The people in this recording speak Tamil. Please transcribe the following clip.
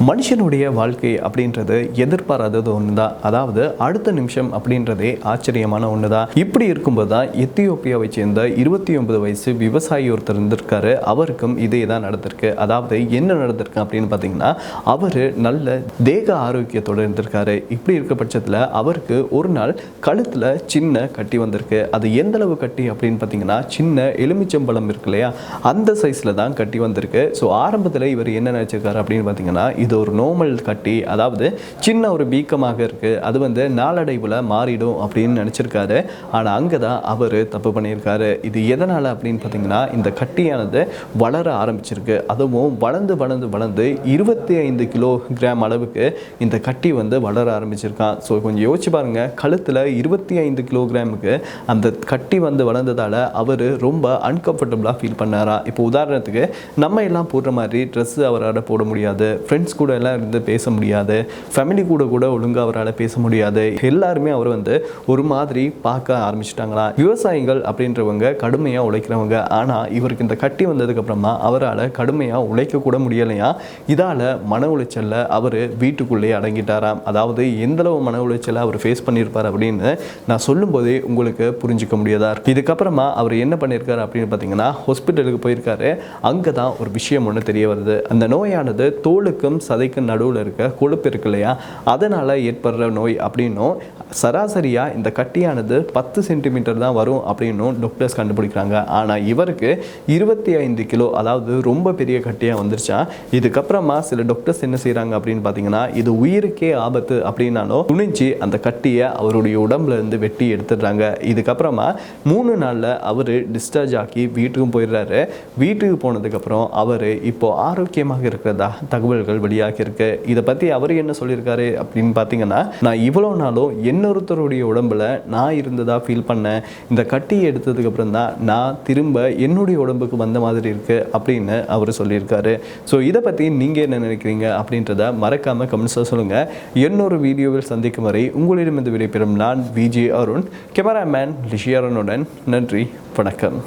மனுஷனுடைய வாழ்க்கை அப்படின்றது எதிர்பாராதது ஒண்ணுதான். அதாவது அடுத்த நிமிஷம் அப்படின்றதே ஆச்சரியமான ஒண்ணுதான். இப்படி இருக்கும்போது தான் எத்தியோப்பியாவை சேர்ந்த 29 வயசு விவசாயி ஒருத்தர் இருந்திருக்காரு. அவருக்கும் இதே தான் நடந்திருக்கு. அதாவது என்ன நடந்திருக்கு அப்படின்னு பார்த்தீங்கன்னா, அவர் நல்ல தேக ஆரோக்கியத்தோடு இருந்திருக்காரு. இப்படி இருக்க பட்சத்தில் அவருக்கு ஒரு நாள் கழுத்தில் சின்ன கட்டி வந்திருக்கு. அது எந்த அளவு கட்டி அப்படின்னு பார்த்தீங்கன்னா, சின்ன எலுமிச்சம்பழம் இருக்கு இல்லையா, அந்த சைஸில் தான் கட்டி வந்திருக்கு. ஸோ ஆரம்பத்தில் இவர் என்ன நினச்சிருக்காரு அப்படின்னு பார்த்தீங்கன்னா, இது ஒரு நோமல் கட்டி, அதாவது சின்ன ஒரு வீக்கமாக இருக்குது, அது நாளடைவில் மாறிடும் அப்படின்னு நினச்சிருக்காரு. ஆனால் அங்கே தான் அவர் தப்பு பண்ணியிருக்காரு. இது எதனால் அப்படின்னு பார்த்தீங்கன்னா, இந்த கட்டியானது வளர ஆரம்பிச்சிருக்கு. அதுவும் வளர்ந்து வளர்ந்து வளர்ந்து 25 கிலோகிராம் அளவுக்கு இந்த கட்டி வளர ஆரம்பிச்சிருக்கான். ஸோ கொஞ்சம் யோசிச்சு பாருங்கள், கழுத்தில் 25 கிலோகிராமுக்கு அந்த கட்டி வளர்ந்ததால் அவர் ரொம்ப அன்கம்ஃபர்டபுளாக ஃபீல் பண்ணாரா. இப்போ உதாரணத்துக்கு நம்ம எல்லாம் போடுற மாதிரி ட்ரெஸ்ஸு அவரால் போட முடியாது, ஃப்ரெண்ட்ஸ் கூட எல்லாம் இருந்து பேச முடியாது, ஃபேமிலி கூட ஒழுங்காக அவரால் பேச முடியாது. எல்லாருமே அவர் ஒரு மாதிரி பார்க்க ஆரம்பிச்சிட்டாங்களா. விவசாயிகள் அப்படின்றவங்க கடுமையாக உழைக்கிறவங்க. ஆனால் இவருக்கு இந்த கட்டி வந்ததுக்கப்புறமா அவரால் கடுமையாக உழைக்க கூட முடியலையா. இதால் மன உளைச்சலில் அவர் வீட்டுக்குள்ளேயே அடங்கிட்டாராம். அதாவது எந்தளவு மன உளைச்சலை அவர் ஃபேஸ் பண்ணியிருப்பார் அப்படின்னு நான் சொல்லும்போதே உங்களுக்கு புரிஞ்சிக்க முடியாதா. இதுக்கப்புறமா அவர் என்ன பண்ணியிருக்காரு அப்படின்னு பார்த்தீங்கன்னா, ஹாஸ்பிட்டலுக்கு போயிருக்காரு. அங்கே தான் ஒரு விஷயம் ஒன்று தெரிய வருது. அந்த நோயானது தோலுக்கும் சதைக்கும் நடுவில் இருக்க கொழுப்பு இருக்கு இல்லையா, அதனால் ஏற்படுற நோய் அப்படின்னும், சராசரியாக இந்த கட்டியானது 10 சென்டிமீட்டர் தான் வரும் அப்படின்னும் டாக்டர்ஸ் கண்டுபிடிக்கிறாங்க. ஆனால் இவருக்கு 25 கிலோ, அதாவது ரொம்ப பெரிய கட்டியாக வந்துருச்சா. இதுக்கப்புறமா சில டாக்டர்ஸ் என்ன செய்கிறாங்க அப்படின்னு பார்த்தீங்கன்னா, இது உயிருக்கே ஆபத்து அப்படின்னாலும் துணிஞ்சு அந்த கட்டியை அவருடைய உடம்புல இருந்து வெட்டி எடுத்துடுறாங்க. இதுக்கப்புறமா 3 நாளில் அவர் டிஸ்சார்ஜ் ஆக்கி வீட்டுக்கும் போயிடுறாரு. வீட்டுக்கு போனதுக்கப்புறம் அவர் இப்போ ஆரோக்கியமாக இருக்கிறதா தகவல்கள் வெளியாகியிருக்கு. இதை பற்றி அவர் என்ன சொல்லியிருக்காரு அப்படின்னு பார்த்தீங்கன்னா, நான் இவ்வளோ நாளும் இன்னொருத்தருடைய உடம்புல நான் இருந்ததாக ஃபீல் பண்ணேன். இந்த கட்டியை எடுத்ததுக்கு அப்புறம் தான் நான் திரும்ப என்னுடைய உடம்புக்கு வந்த மாதிரி இருக்கு அப்படின்னு அவர் சொல்லியிருக்காரு. ஸோ இதை பற்றி நீங்கள் என்ன நினைக்கிறீங்க அப்படின்றத மறக்காமல் கமெண்ட்ஸாக சொல்லுங்கள். இன்னொரு வீடியோவில் சந்திக்கும் வரை உங்களிடமிருந்து விடைபெறும் நான் விஜே அருண், கேமராமேன் லிஷியரனுடன். நன்றி, வணக்கம்.